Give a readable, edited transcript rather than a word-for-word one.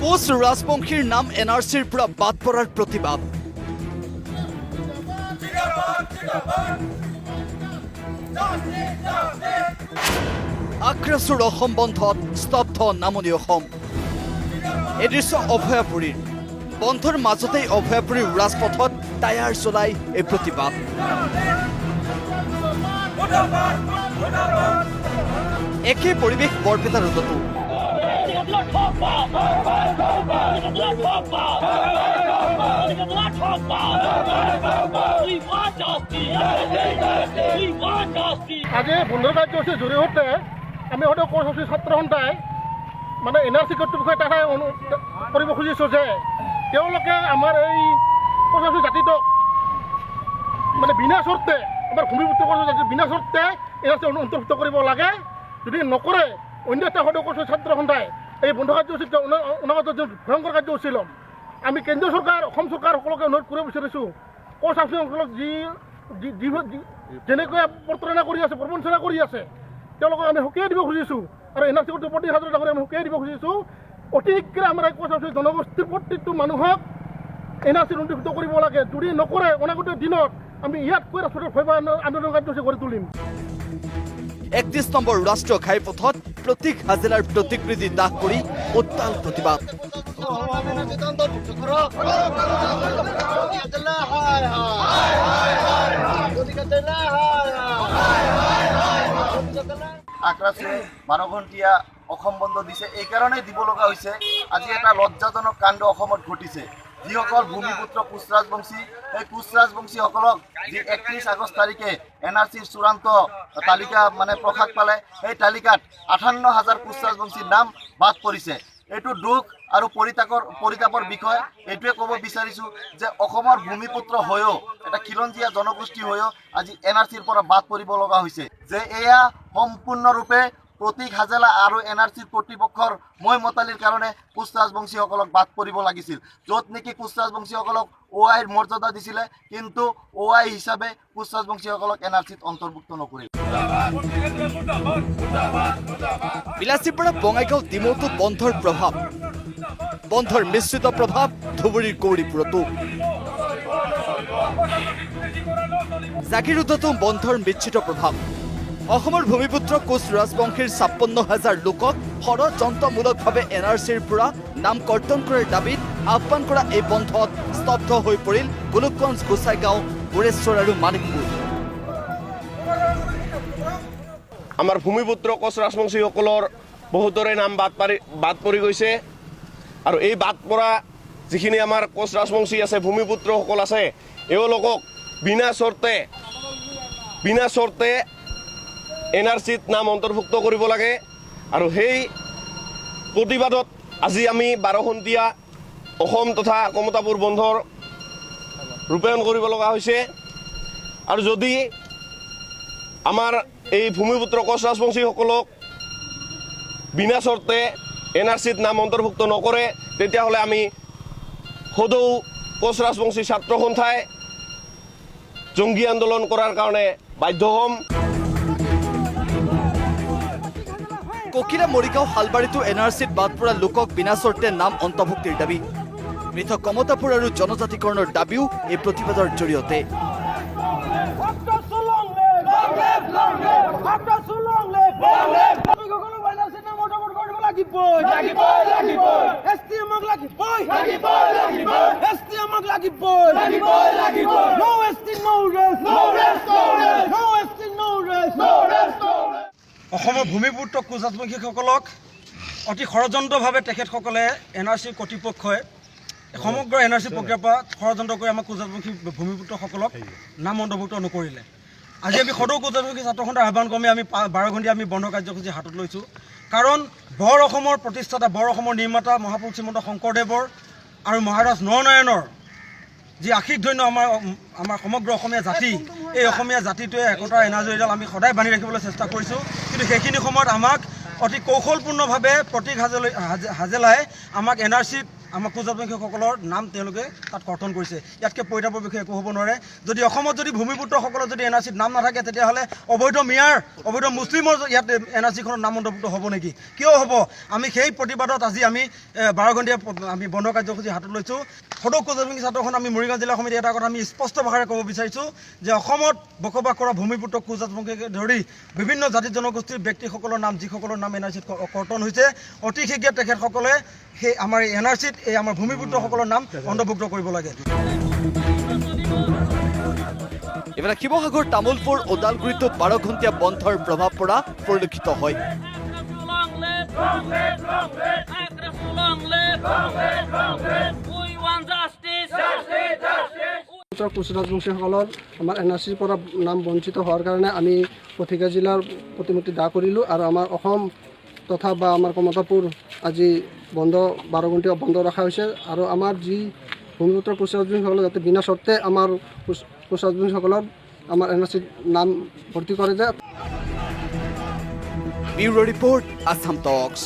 কোচ ৰাজবংশীৰ নাম NRCৰ পৰা বাদ পৰাৰ প্ৰতিবাদ। আক্ৰাসুৰ অসম বন্ধত স্তব্ধ নামনি অসম। এই দৃশ্য অভয়াপুৰীৰ। বন্ধৰ মাজতেই অভয়াপুৰীৰ ৰাজপথত টায়াৰ চলাই এই প্ৰতিবাদ। একে পৰিৱেশ বৰপেটা ৰোডতো। আজি বন্ধুৰ কাৰ্যসূচী জুৰি হতে আমি হয়তো কৰ্মসূচী ছাত্ৰ সন্থাই মানে NRC কৰ্তৃপক্ষই এটা কৰিব খুজিছোঁ যে তেওঁলোকে আমাৰ এই কৰ্মসূচী জাতিটোক মানে বিনা চৰ্তে আমাৰ ভূমিপুত্ৰ কৰ্মসূচী বিনা চৰ্তে NRC অন্তৰ্ভুক্ত কৰিব লাগে। যদি নকৰে অন্য এটা হয়তো কৰ্মসূচী ছাত্ৰ সন্থাই এই বন্ধ কাৰ্যসূচীত অনাগত ভয়ংকৰ কাৰ্যসূচী ল'ম। আমি কেন্দ্ৰীয় চৰকাৰ অসম চৰকাৰ সকলোকে অনুৰোধ কৰিব বিচাৰিছোঁ কোচ আফিসকলক যেনেকৈ প্ৰতাৰণা কৰি আছে প্ৰবঞ্চনা কৰি আছে তেওঁলোকক আমি সকীয়াই দিব খুজিছোঁ আৰু NRC কৰ্তৃপক্ষৰ হাজত ডাঙৰীয়া আমি সকীয়াই দিব খুজিছোঁ। অতি শীঘ্ৰে আমাৰ এই কোচ আফি জনগোষ্ঠীৰ প্ৰত্যেকটো মানুহক NRC অন্তৰ্ভুক্ত কৰিব লাগে। যদি নকৰে অনাগত দিনত আমি ইয়াতকৈ ৰাষ্ট্ৰীয় ভয় আন্দোলন কাৰ্যসূচী কৰি তুলিম। 31 নম্বৰ ৰাষ্ট্ৰীয় ঘাইপথত প্ৰতীক হাজেলাৰ প্ৰতিকৃতি দাহ কৰি উত্তাল প্ৰতিবাদ। আক্ৰাসে 12 ঘণ্টীয়া অসম বন্ধ দিছে। এই কাৰণেই দিব লগা হৈছে। আজি এটা লজ্জাজনক কাণ্ড অসমত ঘটিছে। যিসকল ভূমিপুত্ৰ কোচ ৰাজবংশী সেই কোচ ৰাজবংশীসকলক যি 31 আগষ্ট তাৰিখে NRCৰ চূড়ান্ত তালিকা মানে প্ৰকাশ পালে সেই তালিকাত 58,000 কোচ ৰাজবংশীৰ নাম বাদ পৰিছে। এইটো দুখ আৰু পৰিতাপৰ বিষয়। এইটোৱে ক'ব বিচাৰিছোঁ যে অসমৰ ভূমিপুত্ৰ হৈও এটা খিলঞ্জীয়া জনগোষ্ঠী হৈও আজি NRCৰ পৰা বাদ পৰিব লগা হৈছে। যে এয়া সম্পূৰ্ণৰূপে প্ৰতীক হাজেলা আৰু NRCৰ কৰ্তৃপক্ষৰ মই মতালিৰ কাৰণে কোচ ৰাজবংশীসকলক বাদ পৰিব লাগিছিল। য'ত নেকি কোচ ৰাজবংশীসকলক OIৰ মৰ্যাদা দিছিলে কিন্তু OI হিচাপে কোচ ৰাজবংশীসকলক NRCত অন্তৰ্ভুক্ত নকৰিল। বিলাসীৰ পৰা বঙাইগাঁও ডিমৌতো বন্ধৰ প্ৰভাৱ। বন্ধৰ মিশ্ৰিত প্ৰভাৱ ধুবুৰীৰ গৌৰীপুৰতো। জাগিৰোডতো বন্ধৰ মিশ্ৰিত প্ৰভাৱ। অসমৰ ভূমিপুত্ৰ কোচ ৰাজবংশীৰ 56,000 লোকক ষড়যন্ত্ৰমূলকভাৱে NRCৰ পৰা নাম কৰ্তন কৰাৰ দাবীত আহ্বান কৰা এই বন্ধত স্তব্ধ হৈ পৰিল গোলোকগঞ্জ, গোসাইগাঁও, গোৰেশ্বৰ আৰু মানিকপুৰ। আমাৰ ভূমিপুত্ৰ কোচ ৰাজবংশীসকলৰ বহুতৰে নাম বাদ পৰি গৈছে আৰু এই বাদ পৰা যিখিনি আমাৰ কোচ ৰাজবংশী আছে ভূমিপুত্ৰসকল আছে এওঁলোকক বিনা চৰ্তে NRCত নাম অন্তৰ্ভুক্ত কৰিব লাগে। আৰু সেই প্ৰতিবাদত আজি আমি 12 ঘণ্টীয়া অসম তথা কমতাপুৰ বন্ধৰ ৰূপায়ণ কৰিব লগা হৈছে। আৰু যদি আমাৰ এই ভূমিপুত্ৰ কোচ ৰাজবংশীসকলক বিনা চৰ্তে NRCত নাম অন্তৰ্ভুক্ত নকৰে তেতিয়াহ'লে আমি সদৌ কোচ ৰাজবংশী ছাত্ৰ সন্থাই জংগী আন্দোলন কৰাৰ কাৰণে বাধ্য হ'ম। ককিলা, মৰিগাঁও, শালবাৰীতো NRCত বাদ পৰা লোকক বিনা চৰ্তে নাম অন্তৰ্ভুক্তিৰ দাবী। পৃথক কমতাপুৰ আৰু জনজাতিকৰণৰ দাবীও এই প্ৰতিবাদৰ জৰিয়তে। অসমৰ ভূমিপুত্ৰ কোচ ৰাজবংশীসকলক অতি ষড়যন্ত্ৰভাৱে তেখেতসকলে NRCৰ কৰ্তৃপক্ষই সমগ্ৰ NRC প্ৰক্ৰিয়াৰ পৰা ষড়যন্ত্ৰ কৰি আমাৰ কোচ ৰাজবংশী ভূমিপুত্ৰসকলক নাম অন্তৰ্ভুক্ত নকৰিলে। আজি আমি সদৌ কোচ ৰাজবংশী ছাত্ৰ সন্থাৰ আহ্বান ক্ৰমে আমি 12 ঘণ্টীয়া আমি বন্ধ কাৰ্যসূচী হাতত লৈছোঁ। কাৰণ বৰ অসমৰ প্ৰতিষ্ঠাতা, বৰ অসমৰ নিৰ্মাতা মহাপুৰুষ শ্ৰীমন্ত শংকৰদেৱৰ আৰু মহাৰাজ নৰনাৰায়ণৰ যি আশীষ ধন্য আমাৰ সমগ্ৰ অসমীয়া জাতি, এই অসমীয়া জাতিটোৱে একতাৰ এনাজৰীডাল আমি সদায় বান্ধি ৰাখিবলৈ চেষ্টা কৰিছোঁ। কিন্তু সেইখিনি সময়ত আমাক অতি কৌশলপূৰ্ণভাৱে প্ৰতীক হাজেলাই আমাক NRCত আমাৰ কোচ ৰাজবংশীসকলৰ নাম তেওঁলোকে তাত কৰ্তন কৰিছে। ইয়াতকৈ পৰিতাপৰ বিষয়ে একো হ'ব নোৱাৰে। যদি অসমত যদি ভূমিপুত্ৰসকলৰ যদি NRCত নাম নাথাকে তেতিয়াহ'লে অবৈধ মিয়াৰ অবৈধ মুছলিমৰ ইয়াত NRCখনত নাম অন্তৰ্ভুক্ত হ'ব নেকি? কিয় হ'ব? আমি সেই প্ৰতিবাদত আজি আমি 12 ঘণ্টীয়া আমি বন্ধ কাৰ্যসূচী হাতত লৈছোঁ। সদৌ কোচ ৰাজবংশী ছাত্ৰখন আমি মৰিগাঁও জিলা সমিতি এটা কথা আমি স্পষ্ট ভাষাৰে ক'ব বিচাৰিছোঁ যে অসমত বসবাস কৰা ভূমিপুত্ৰ কোচ ৰাজবংশীকে ধৰি বিভিন্ন জাতি জনগোষ্ঠীৰ ব্যক্তিসকলৰ নাম যিসকলৰ নাম NRCত কৰ্তন হৈছে অতি শীঘ্ৰে তেখেতসকলে সেই আমাৰ NRCত এই আমাৰ ভূমিপুত্ৰসকলৰ নাম অন্তৰ্ভুক্ত কৰিব লাগে। ইফালে শিৱসাগৰ তামোলপুৰ ওদালগুৰিতো 12 ঘণ্টীয়া বন্ধৰ প্ৰভাৱ পৰা পৰিলক্ষিত হয়। কোচ ৰাজবংশীসকলৰ আমাৰ NRCৰ পৰা নাম বঞ্চিত হোৱাৰ কাৰণে আমি পথিকা জিলাৰ প্ৰতিমূৰ্তি দাহ কৰিলোঁ আৰু আমাৰ অসম তথা বা আমাৰ কমতাপুৰ আজি বন্ধ 12 ঘণ্টীয়া বন্ধ ৰখা হৈছে আৰু আমাৰ যি ভূমিপুত্ৰ কোচ ৰাজবংশীসকলৰ যাতে বিনা চৰ্তে আমাৰ কোচ ৰাজবংশীসকলৰ আমাৰ NRCত নাম ভৰ্তি কৰে যায়। ব্যুৰো ৰিপৰ্ট, আছাম টক্স।